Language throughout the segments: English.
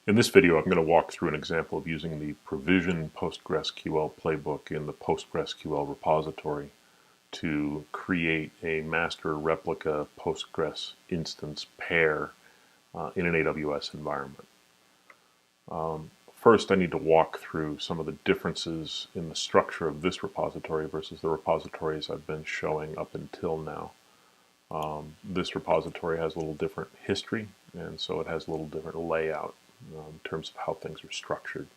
In this video, I'm going to walk through an example of using the provision PostgreSQL playbook in the PostgreSQL repository to create a master replica Postgres instance pair in an AWS environment. First, I need to walk through some of the differences in the structure of this repository versus the repositories I've been showing up until now. This repository has a little different history, and so it has a little different layout in terms of how things are structured.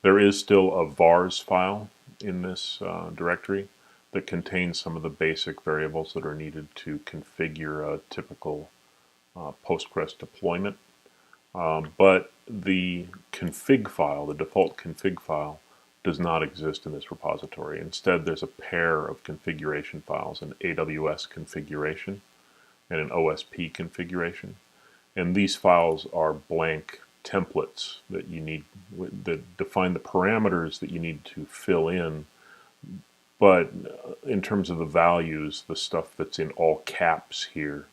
There is still a vars file in this directory that contains some of the basic variables that are needed to configure a typical Postgres deployment. But the config file, the default config file, does not exist in this repository. Instead, there's a pair of configuration files, an AWS configuration and an OSP configuration. And these files are blank templates that you need, that define the parameters that you need to fill in. But in terms of the values, the stuff that's in all caps here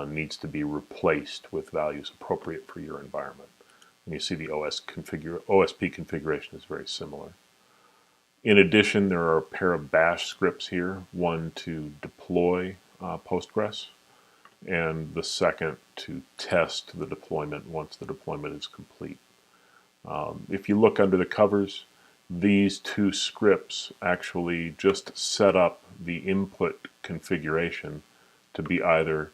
needs to be replaced with values appropriate for your environment. And you see the OSP configuration is very similar. In addition, there are a pair of bash scripts here, one to deploy Postgres, and the second to test the deployment once the deployment is complete. If you look under the covers, these two scripts actually just set up the input configuration to be either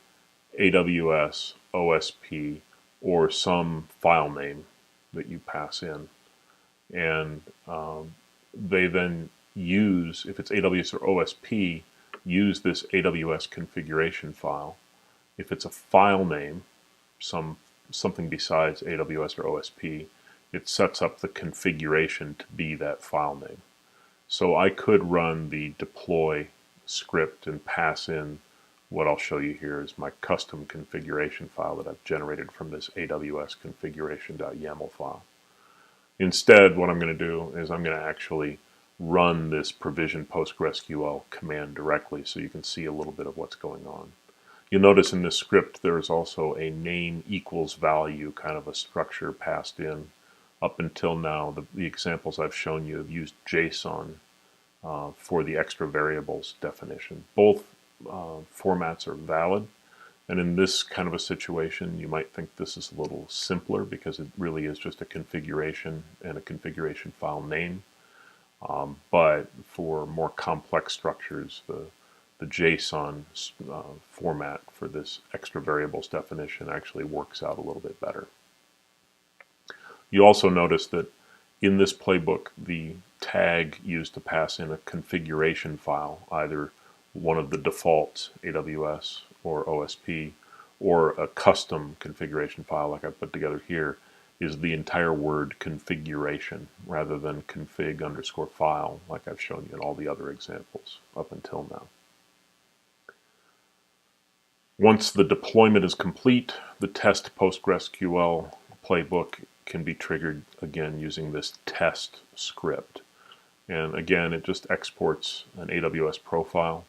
AWS, OSP, or some file name that you pass in. And they then use, if it's AWS or OSP, use this AWS configuration file. If it's a file name, something besides AWS or OSP, it sets up the configuration to be that file name. So I could run the deploy script and pass in what I'll show you here is my custom configuration file that I've generated from this AWS configuration.yaml file. Instead, what I'm going to do is I'm going to actually run this provision PostgreSQL command directly so you can see a little bit of what's going on. You'll notice in this script there is also a name equals value kind of a structure passed in. Up until now, the examples I've shown you have used JSON for the extra variables definition. Both formats are valid, and in this kind of a situation you might think this is a little simpler because it really is just a configuration and a configuration file name. But for more complex structures, the JSON format for this extra variables definition actually works out a little bit better. You also notice that in this playbook, the tag used to pass in a configuration file, either one of the defaults, AWS or OSP, or a custom configuration file like I put together here, is the entire word configuration rather than config_file like I've shown you in all the other examples up until now. Once the deployment is complete, the test PostgreSQL playbook can be triggered again using this test script. And again, it just exports an AWS profile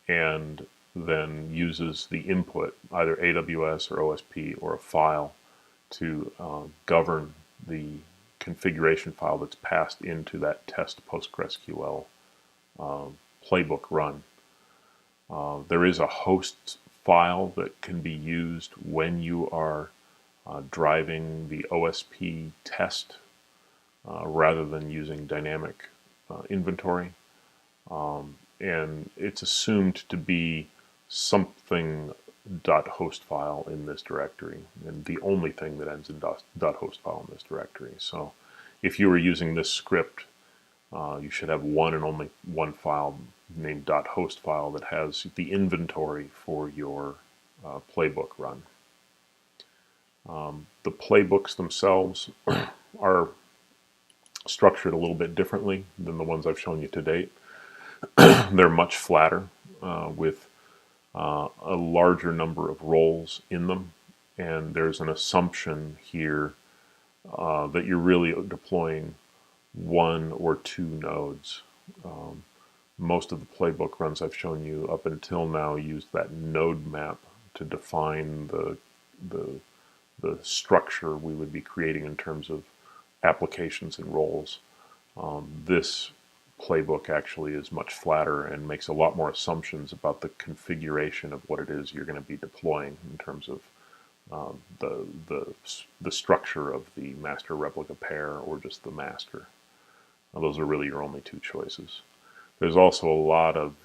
and then uses the input, either AWS or OSP or a file, to govern the configuration file that's passed into that test PostgreSQL playbook run. There is a host file that can be used when you are driving the OSP test rather than using dynamic inventory. And it's assumed to be something .host file in this directory, and the only thing that ends in .host file in this directory. So if you were using this script, you should have one and only one file named .host file that has the inventory for your playbook run. The playbooks themselves are structured a little bit differently than the ones I've shown you to date. They're much flatter with a larger number of roles in them, and there's an assumption here that you're really deploying one or two nodes. Most of the playbook runs I've shown you up until now use that node map to define the the structure we would be creating in terms of applications and roles. This playbook actually is much flatter and makes a lot more assumptions about the configuration of what it is you're going to be deploying in terms of the structure of the master replica pair or just the master. Now, those are really your only two choices. There's also a lot of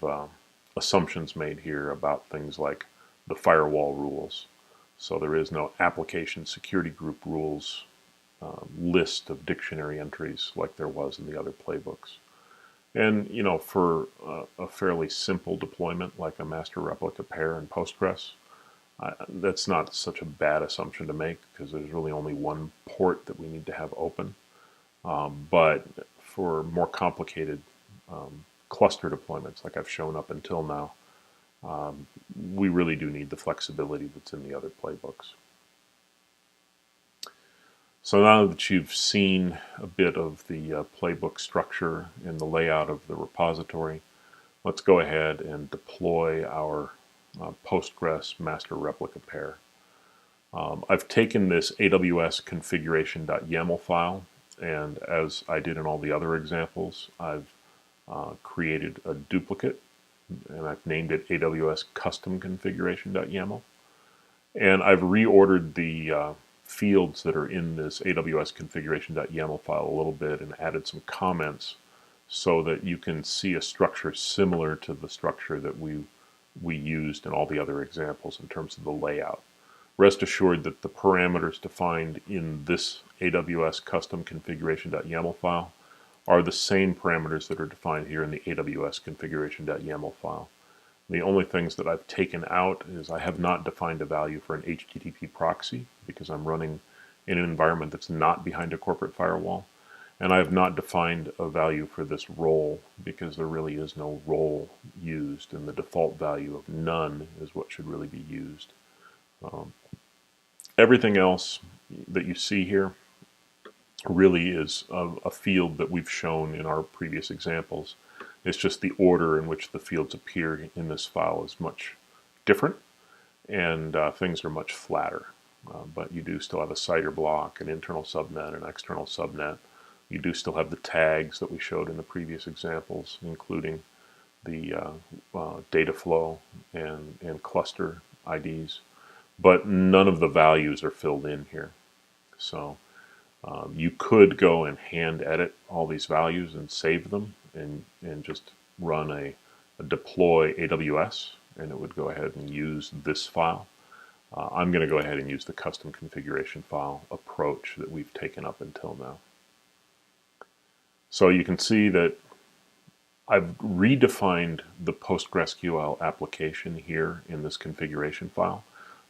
assumptions made here about things like the firewall rules. So there is no application security group rules list of dictionary entries like there was in the other playbooks. And you know, for a fairly simple deployment like a master replica pair in Postgres, that's not such a bad assumption to make because there's really only one port that we need to have open. But for more complicated cluster deployments like I've shown up until now, we really do need the flexibility that's in the other playbooks. So now that you've seen a bit of the playbook structure and the layout of the repository, let's go ahead and deploy our Postgres master replica pair. I've taken this AWS configuration.yaml file, and as I did in all the other examples, I've created a duplicate, and I've named it AWS custom configuration.yaml. And I've reordered the fields that are in this AWS configuration.yaml file a little bit and added some comments so that you can see a structure similar to the structure that we used in all the other examples in terms of the layout. Rest assured that the parameters defined in this AWS custom configuration.yaml file are the same parameters that are defined here in the AWS configuration.yaml file. The only things that I've taken out is I have not defined a value for an HTTP proxy because I'm running in an environment that's not behind a corporate firewall. And I have not defined a value for this role because there really is no role used, and the default value of none is what should really be used. Everything else that you see here really is a field that we've shown in our previous examples. It's just the order in which the fields appear in this file is much different, and things are much flatter. But you do still have a CIDR block, an internal subnet, an external subnet. You do still have the tags that we showed in the previous examples, including the data flow and cluster IDs. But none of the values are filled in here. So you could go and hand edit all these values and save them and just run a deploy AWS, and it would go ahead and use this file. I'm going to go ahead and use the custom configuration file approach that we've taken up until now. So you can see that I've redefined the PostgreSQL application here in this configuration file.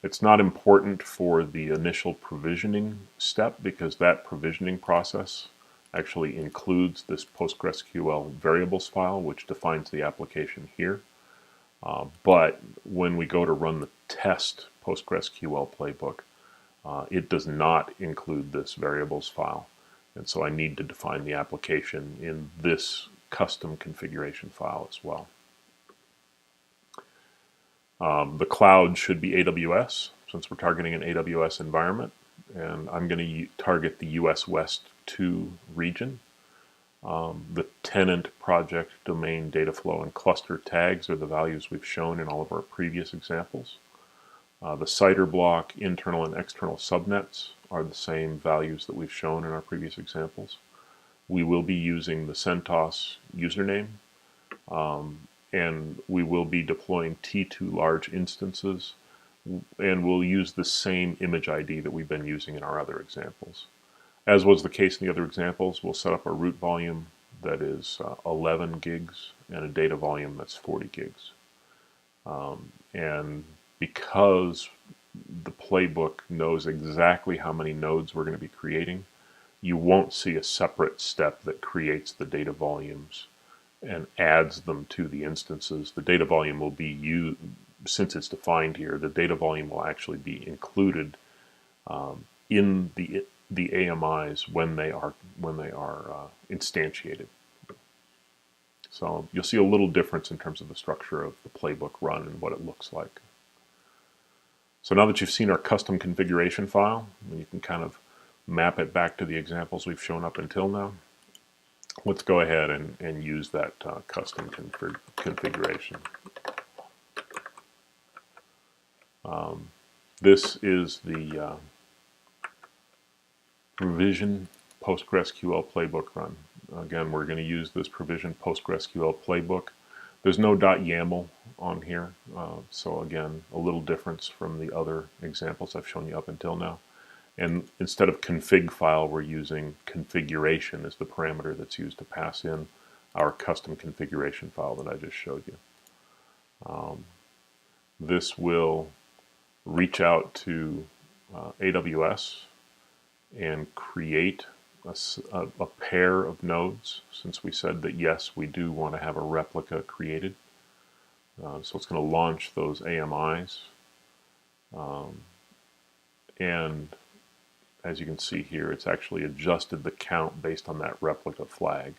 It's not important for the initial provisioning step because that provisioning process actually includes this PostgreSQL variables file, which defines the application here. But when we go to run the test PostgreSQL playbook, it does not include this variables file. And so I need to define the application in this custom configuration file as well. The cloud should be AWS, since we're targeting an AWS environment. And I'm going to target the US West 2 region. The tenant, project, domain, data flow, and cluster tags are the values we've shown in all of our previous examples. The CIDR block, internal and external subnets are the same values that we've shown in our previous examples. We will be using the CentOS username, and we will be deploying T2 large instances, and we'll use the same image ID that we've been using in our other examples. As was the case in the other examples, we'll set up a root volume that is 11 gigs and a data volume that's 40 gigs. And because the playbook knows exactly how many nodes we're going to be creating, you won't see a separate step that creates the data volumes and adds them to the instances. The data volume will be used, since it's defined here, the data volume will actually be included in the AMIs when they are instantiated. So you'll see a little difference in terms of the structure of the playbook run and what it looks like. So now that you've seen our custom configuration file, you can kind of map it back to the examples we've shown up until now. Let's go ahead and use that custom configuration. This is the provision PostgreSQL playbook run. Again, we're going to use this provision PostgreSQL playbook. There's no .yaml on here, so again, a little difference from the other examples I've shown you up until now. And instead of config file, we're using configuration as the parameter that's used to pass in our custom configuration file that I just showed you. This will reach out to AWS and create a pair of nodes, since we said that yes, we do want to have a replica created. So it's going to launch those AMIs. And as you can see here, it's actually adjusted the count based on that replica flag.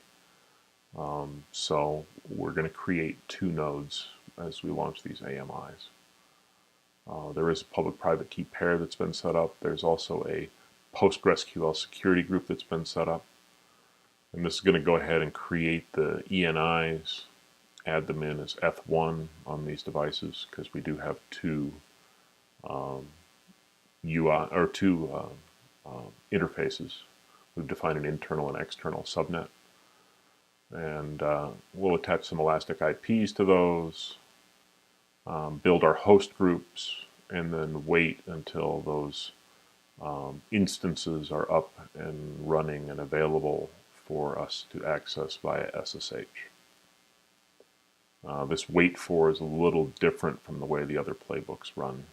So we're going to create 2 nodes as we launch these AMIs. There is a public-private key pair that's been set up. There's also a PostgreSQL security group that's been set up. And this is going to go ahead and create the ENIs, add them in as F1 on these devices, because we do have 2 UI or 2 interfaces. We've defined an internal and external subnet, and we'll attach some elastic IPs to those, build our host groups, and then wait until those instances are up and running and available for us to access via SSH. This wait for is a little different from the way the other playbooks run.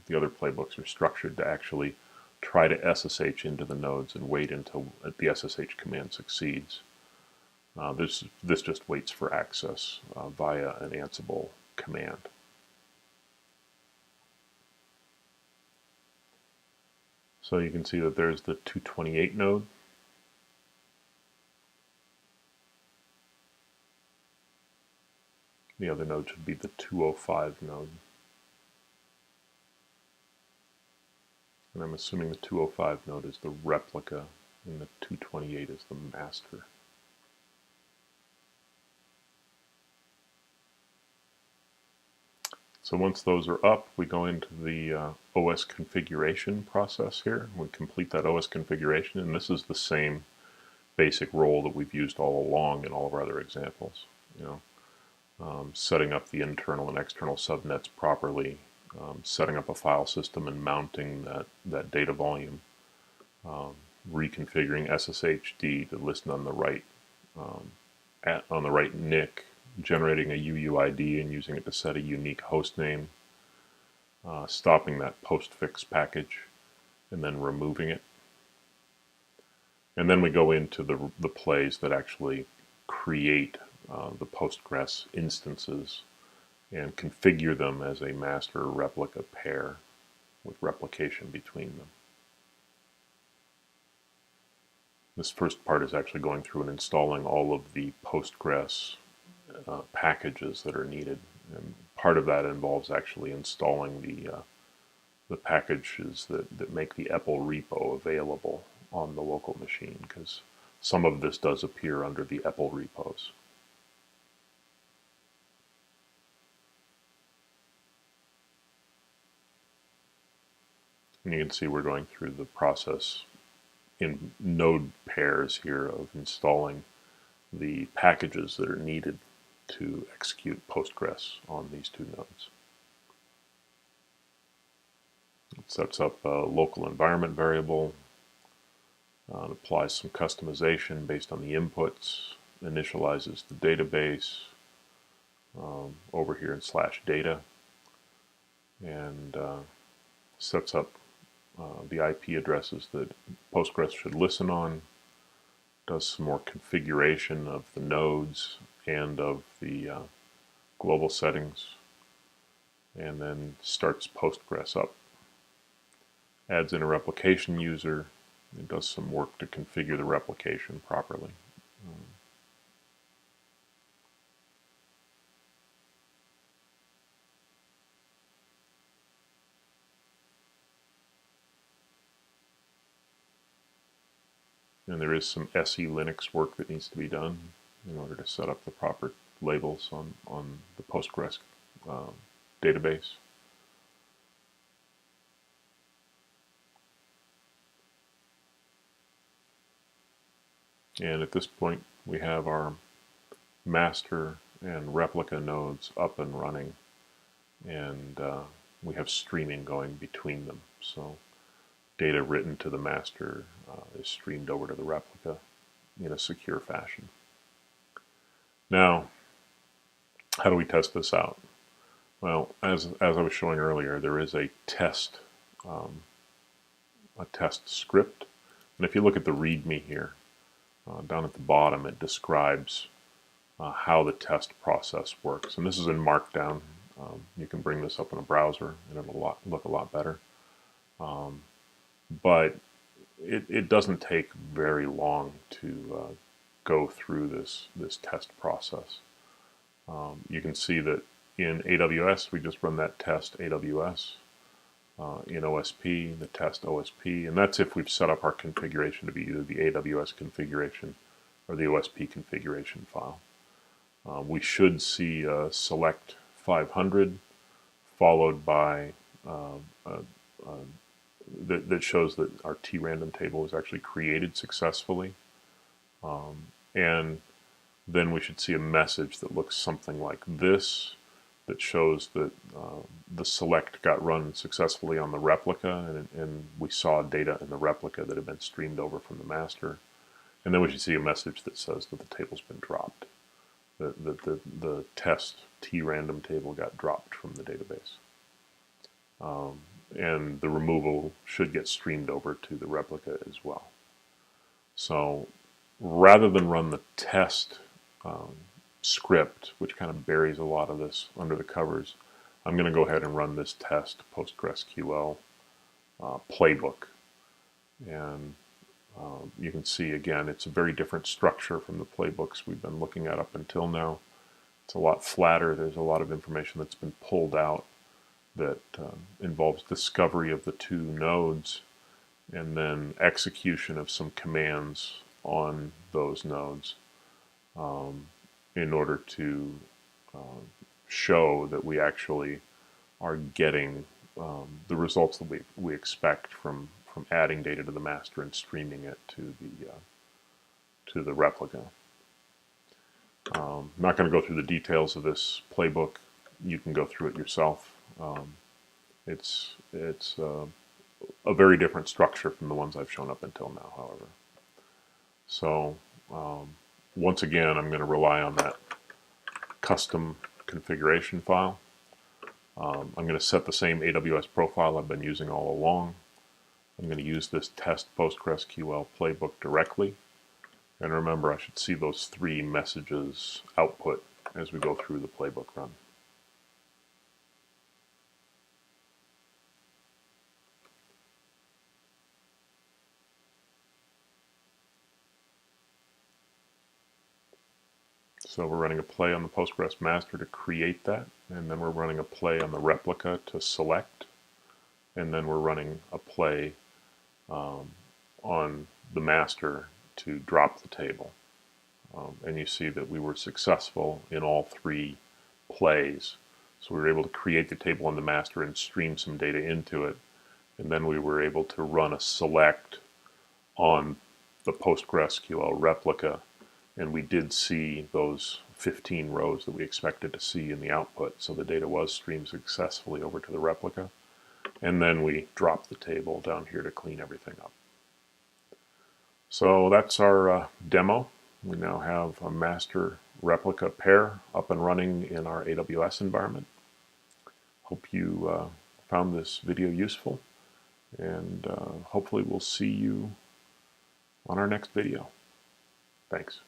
The other playbooks are structured to actually try to SSH into the nodes and wait until the SSH command succeeds. This just waits for access via an Ansible command. So you can see that there's the 228 node. The other node should be the 205 node. And I'm assuming the 205 node is the replica and the 228 is the master. So once those are up, we go into the OS configuration process here. We complete that OS configuration, and this is the same basic role that we've used all along in all of our other examples. Setting up the internal and external subnets properly, setting up a file system and mounting that data volume, reconfiguring SSHD to listen on the right NIC, generating a UUID and using it to set a unique host name, stopping that postfix package, and then removing it. And then we go into the plays that actually create the Postgres instances and configure them as a master replica pair with replication between them. This first part is actually going through and installing all of the Postgres packages that are needed, and part of that involves actually installing the packages that make the EPEL repo available on the local machine, because some of this does appear under the EPEL repos. And you can see we're going through the process in node pairs here of installing the packages that are needed to execute Postgres on these 2 nodes. It sets up a local environment variable, applies some customization based on the inputs, initializes the database over here in /data, and sets up the IP addresses that Postgres should listen on, does some more configuration of the nodes and of the global settings, and then starts Postgres up. Adds in a replication user and does some work to configure the replication properly. And there is some SE Linux work that needs to be done in order to set up the proper labels on the Postgres database. And at this point, we have our master and replica nodes up and running, and we have streaming going between them. So data written to the master is streamed over to the replica in a secure fashion. Now, how do we test this out? Well, as I was showing earlier, there is a test script, and if you look at the README here, down at the bottom, it describes how the test process works. And this is in Markdown. You can bring this up in a browser, and it'll look a lot better. But it doesn't take very long to go through this test process. You can see that in AWS, we just run that test AWS. In OSP, the test OSP, and that's if we've set up our configuration to be either the AWS configuration or the OSP configuration file. We should see a select 500 followed by that shows that our T-random table is actually created successfully, and then we should see a message that looks something like this, that shows that the select got run successfully on the replica, and we saw data in the replica that had been streamed over from the master. And then we should see a message that says that the table's been dropped, that the test T-random table got dropped from the database. And the removal should get streamed over to the replica as well. So rather than run the test script, which kind of buries a lot of this under the covers, I'm going to go ahead and run this test PostgreSQL playbook. And you can see, again, it's a very different structure from the playbooks we've been looking at up until now. It's a lot flatter. There's a lot of information that's been pulled out that involves discovery of the two nodes and then execution of some commands on those nodes in order to show that we actually are getting the results that we expect from adding data to the master and streaming it to the replica. I'm not going to go through the details of this playbook. You can go through it yourself. It's a very different structure from the ones I've shown up until now, however. So once again, I'm going to rely on that custom configuration file. I'm going to set the same AWS profile I've been using all along. I'm going to use this test PostgreSQL playbook directly. And remember, I should see those 3 messages output as we go through the playbook run. So we're running a play on the Postgres master to create that, and then we're running a play on the replica to select, and then we're running a play on the master to drop the table. And you see that we were successful in all 3 plays. So we were able to create the table on the master and stream some data into it, and then we were able to run a select on the PostgreSQL replica, and we did see those 15 rows that we expected to see in the output. So the data was streamed successfully over to the replica, and then we dropped the table down here to clean everything up. So that's our demo. We now have a master replica pair up and running in our AWS environment. Hope you found this video useful, and hopefully we'll see you on our next video. Thanks.